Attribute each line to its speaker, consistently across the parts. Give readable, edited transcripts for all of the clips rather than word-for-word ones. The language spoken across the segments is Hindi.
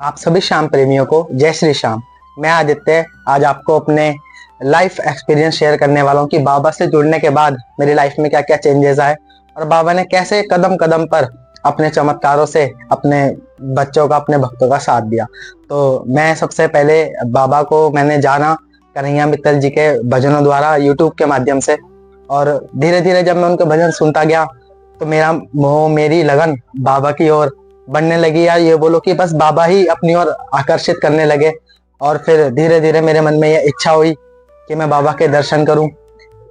Speaker 1: आप सभी श्याम प्रेमियों को जय श्री श्याम। मैं आदित्य आज आपको अपने लाइफ एक्सपीरियंस शेयर करने वाला हूँ कि बाबा से जुड़ने के बाद मेरी लाइफ में क्या क्या चेंजेस आए और बाबा ने कैसे कदम कदम पर अपने चमत्कारों से अपने बच्चों का, अपने भक्तों का साथ दिया। तो मैं सबसे पहले बाबा को मैंने जाना कन्हैया मित्तल जी के भजनों द्वारा यूट्यूब के माध्यम से, और धीरे धीरे जब मैं उनके भजन सुनता गया तो मेरा मोह, मेरी लगन बाबा की ओर बढ़ने लगी, या ये बोलो कि बस बाबा ही अपनी ओर आकर्षित करने लगे। और फिर धीरे धीरे मेरे मन में यह इच्छा हुई कि मैं बाबा के दर्शन करूं।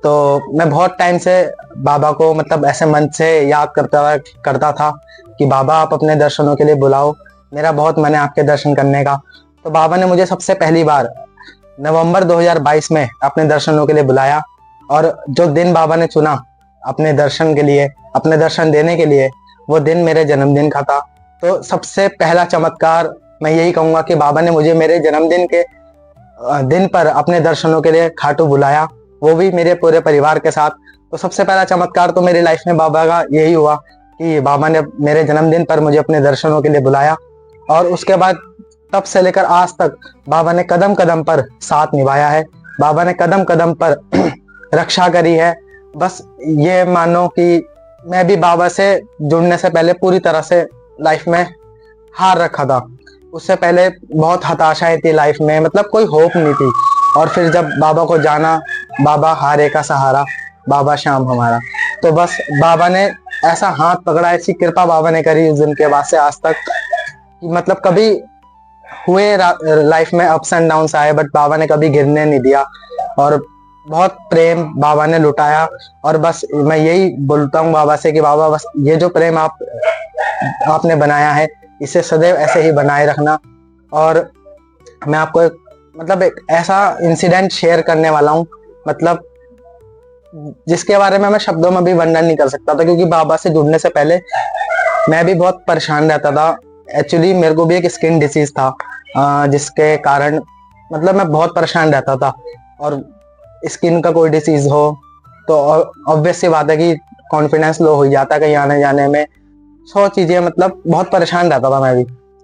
Speaker 1: तो मैं बहुत टाइम से बाबा को मतलब ऐसे मन से याद करता था कि बाबा आप अपने दर्शनों के लिए बुलाओ, मेरा बहुत मन है आपके दर्शन करने का। तो बाबा ने मुझे सबसे पहली बार नवंबर 2022 में अपने दर्शनों के लिए बुलाया, और जो दिन बाबा ने चुना अपने दर्शन के लिए, अपने दर्शन देने के लिए, वो दिन मेरे जन्मदिन का था। तो सबसे पहला चमत्कार मैं यही कहूंगा कि बाबा ने मुझे मेरे जन्मदिन के दिन पर अपने दर्शनों के लिए खाटू बुलाया, वो भी मेरे पूरे परिवार के साथ। तो सबसे पहला चमत्कार तो मेरी लाइफ में बाबा का यही हुआ कि बाबा ने मेरे जन्मदिन पर मुझे अपने दर्शनों के लिए बुलाया। और उसके बाद तब से लेकर आज तक बाबा ने कदम कदम पर साथ निभाया है, बाबा ने कदम कदम पर रक्षा करी है। बस ये मानो कि मैं भी बाबा से जुड़ने से पहले पूरी तरह से लाइफ में हार रखा था। उससे पहले बहुत हताशाएं थी लाइफ में, मतलब कोई होप नहीं थी। और फिर जब बाबा को जाना, बाबा हारे का सहारा, बाबा श्याम हमारा, तो बस बाबा ने ऐसा हाथ पकड़ा, ऐसी कृपा बाबा ने करी उस दिन के बाद से आज तक कि मतलब कभी हुए लाइफ में अप्स एंड डाउन्स आए, बट बाबा ने कभी गिरने नहीं दिया और बहुत प्रेम बाबा ने लुटाया। और बस मैं यही बोलता हूँ बाबा से कि बाबा बस ये जो प्रेम आपने बनाया है, इसे सदैव ऐसे ही बनाए रखना। और मैं आपको एक ऐसा इंसिडेंट शेयर करने वाला हूँ, मतलब जिसके बारे में मैं शब्दों में भी वर्णन नहीं कर सकता था, क्योंकि बाबा से जुड़ने से पहले मैं भी बहुत परेशान रहता था। एक्चुअली मेरे को भी एक स्किन डिसीज था, जिसके कारण मतलब मैं बहुत परेशान रहता था। और स्किन का कोई डिसीज हो तो ऑब्वियस सी बात है कि कॉन्फिडेंस लो हो जाता है कहीं आने जाने में, 100 चीजें, मतलब बहुत परेशान रहता था मैं भी।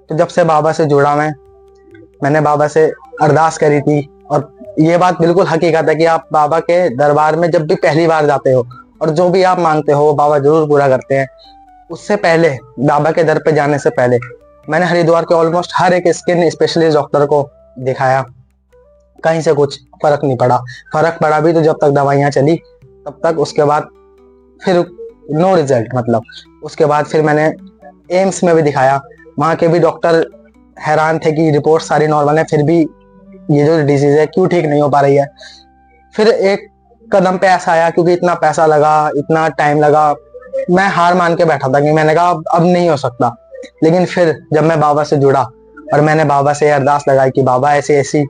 Speaker 1: तो जब से बाबा से जुड़ा मैंने बाबा से अरदास करी थी, और ये बात बिल्कुल हकीकत है कि आप बाबा के दरबार में जब भी पहली बार जाते हो और जो भी आप मांगते हो वो बाबा जरूर पूरा करते हैं। उससे पहले, बाबा के दर पे जाने से पहले, मैंने हरिद्वार के ऑलमोस्ट हर एक स्किन स्पेशलिस्ट डॉक्टर को दिखाया, कहीं से कुछ फर्क नहीं पड़ा। फर्क पड़ा भी तो जब तक दवाइयां चली तब तक, उसके बाद फिर नो रिजल्ट। मतलब उसके बाद फिर मैंने एम्स में भी दिखाया, वहां के भी डॉक्टर हैरान थे कि रिपोर्ट सारी नॉर्मल है, फिर भी ये जो डिजीज है क्यों ठीक नहीं हो पा रही है। फिर एक कदम पे ऐसा आया, क्योंकि इतना पैसा लगा, इतना टाइम लगा, मैं हार मान के बैठा था कि मैंने कहा अब नहीं हो सकता। लेकिन फिर जब मैं बाबा से जुड़ा और मैंने बाबा से अरदास लगाई कि बाबा ऐसी ऐसी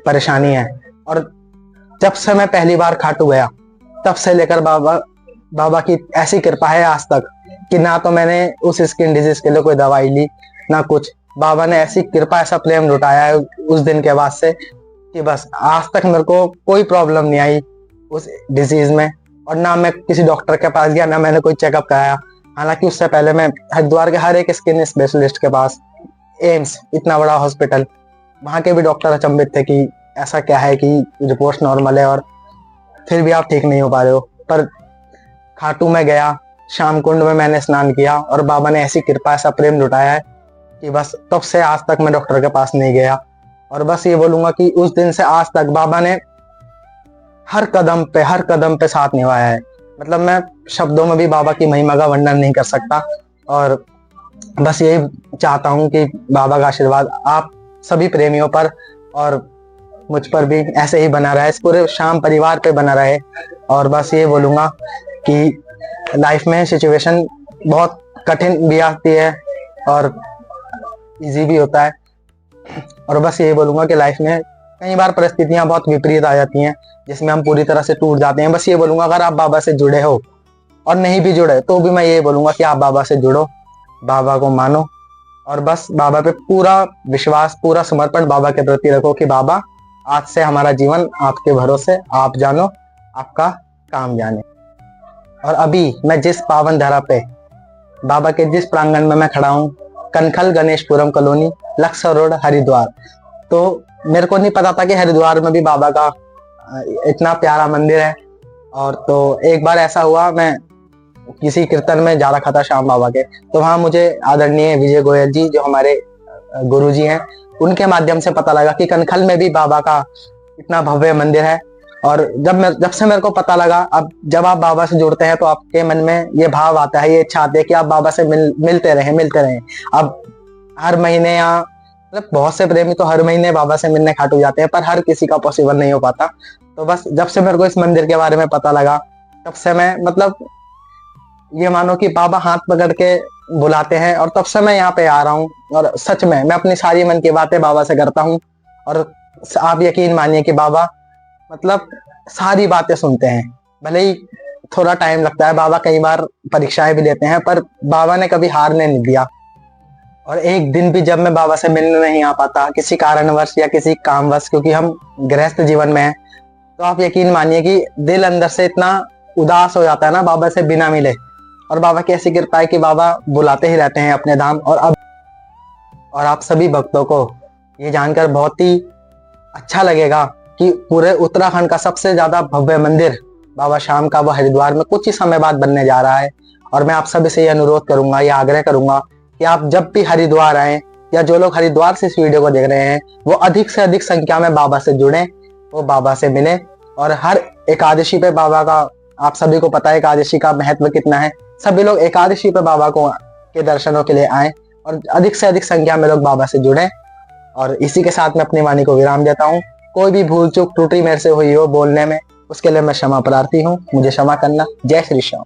Speaker 1: परेशानी है, और जब से मैं पहली बार खाटू गया तब से लेकर बाबा की ऐसी कृपा है आज तक कि ना तो मैंने उस स्किन डिजीज के लिए कोई दवाई ली ना कुछ। बाबा ने ऐसी कृपा, ऐसा प्रेम लुटाया है उस दिन के बाद से कि बस आज तक मेरे को कोई प्रॉब्लम नहीं आई उस डिजीज में। और ना मैं किसी डॉक्टर के पास गया, ना मैंने कोई चेकअप कराया। हालांकि उससे पहले मैं हरिद्वार के हर एक स्किन स्पेशलिस्ट के पास, एम्स इतना बड़ा हॉस्पिटल, वहां के भी डॉक्टर अचंभित थे कि ऐसा क्या है कि रिपोर्ट नॉर्मल है और फिर भी आप ठीक नहीं हो पा रहे हो। पर खाटू में गया, शाम कुंड में मैंने स्नान किया और बाबा ने ऐसी कृपा, ऐसा प्रेम लुटाया है कि बस तब से आज तक मैं डॉक्टर के पास नहीं गया। और बस ये बोलूंगा कि उस दिन से आज तक बाबा ने हर कदम पे साथ निभाया है। मतलब मैं शब्दों में भी बाबा की महिमा का वर्णन नहीं कर सकता। और बस यही चाहता हूँ कि बाबा का आशीर्वाद आप सभी प्रेमियों पर और मुझ पर भी ऐसे ही बना रहे, इस पूरे श्याम परिवार पे बना रहे। और बस ये बोलूंगा कि लाइफ में सिचुएशन बहुत कठिन भी आती है और इजी भी होता है। और बस यही बोलूंगा कि लाइफ में कई बार परिस्थितियां बहुत विपरीत आ जाती हैं जिसमें हम पूरी तरह से टूट जाते हैं। बस ये बोलूंगा, अगर आप बाबा से जुड़े हो और नहीं भी जुड़े तो भी मैं ये बोलूंगा कि आप बाबा से जुड़ो, बाबा को मानो, और बस बाबा पे पूरा विश्वास, पूरा समर्पण बाबा के प्रति रखो कि बाबा आज से हमारा जीवन आपके भरोसे, आप जानो, आपका काम जाने। और अभी मैं जिस पावन धरा पे, बाबा के जिस प्रांगण में मैं खड़ा हूँ, कनखल गणेशपुरम कॉलोनी, लक्सर रोड, हरिद्वार। तो मेरे को नहीं पता था कि हरिद्वार में भी बाबा का इतना प्यारा मंदिर है। और तो एक बार ऐसा हुआ, मैं किसी कीर्तन में जा रखा था श्याम बाबा के, तो वहां मुझे आदरणीय विजय गोयल जी जो हमारे गुरु जी हैं, उनके माध्यम से पता लगा कि कनखल में भी बाबा का इतना भव्य मंदिर है। और जब से मेरे को पता लगा, अब जब आप बाबा से जुड़ते हैं तो आपके मन में ये भाव आता है, ये इच्छा आती है कि आप बाबा से मिलते रहें। अब हर महीने या मतलब बहुत से प्रेमी तो हर महीने बाबा से मिलने खाटू जाते हैं, पर हर किसी का पॉसिबल नहीं हो पाता। तो बस जब से मेरे को इस मंदिर के बारे में पता लगा, तब से मैं मतलब ये मानो कि बाबा हाथ पकड़ के बुलाते हैं, और तब से मैं यहाँ पे आ रहा हूँ। और सच में मैं अपनी सारी मन की बातें बाबा से करता हूँ। और आप यकीन मानिए कि बाबा मतलब सारी बातें सुनते हैं। भले ही थोड़ा टाइम लगता है, बाबा कई बार परीक्षाएं भी लेते हैं, पर बाबा ने कभी हारने नहीं दिया। और एक दिन भी जब मैं बाबा से मिलने नहीं आ पाता किसी कारणवश या किसी कामवश, क्योंकि हम गृहस्थ जीवन में हैं, तो आप यकीन मानिए कि दिल अंदर से इतना उदास हो जाता है ना बाबा से बिना मिले। और बाबा की ऐसी कृपा है कि बाबा बुलाते ही रहते हैं अपने धाम। और आप सभी भक्तों को ये जानकर बहुत ही अच्छा लगेगा कि पूरे उत्तराखंड का सबसे ज्यादा भव्य मंदिर बाबा श्याम का वो हरिद्वार में कुछ ही समय बाद बनने जा रहा है। और मैं आप सभी से ये अनुरोध करूंगा, ये आग्रह करूंगा कि आप जब भी हरिद्वार आए, या जो लोग हरिद्वार से इस वीडियो को देख रहे हैं, वो अधिक से अधिक संख्या में बाबा से जुड़े, वो बाबा से मिले। और हर एकादशी पे बाबा का, आप सभी को पता है एकादशी का महत्व कितना है, सभी लोग एकादशी पे बाबा को के दर्शनों के लिए आए और अधिक से अधिक संख्या में लोग बाबा से जुड़े। और इसी के साथ मैं अपनी वाणी को विराम देता हूँ। कोई भी भूल चूक त्रुटि मेरे से हुई हो बोलने में, उसके लिए मैं क्षमा प्रार्थी हूँ, मुझे क्षमा करना। जय श्री श्याम।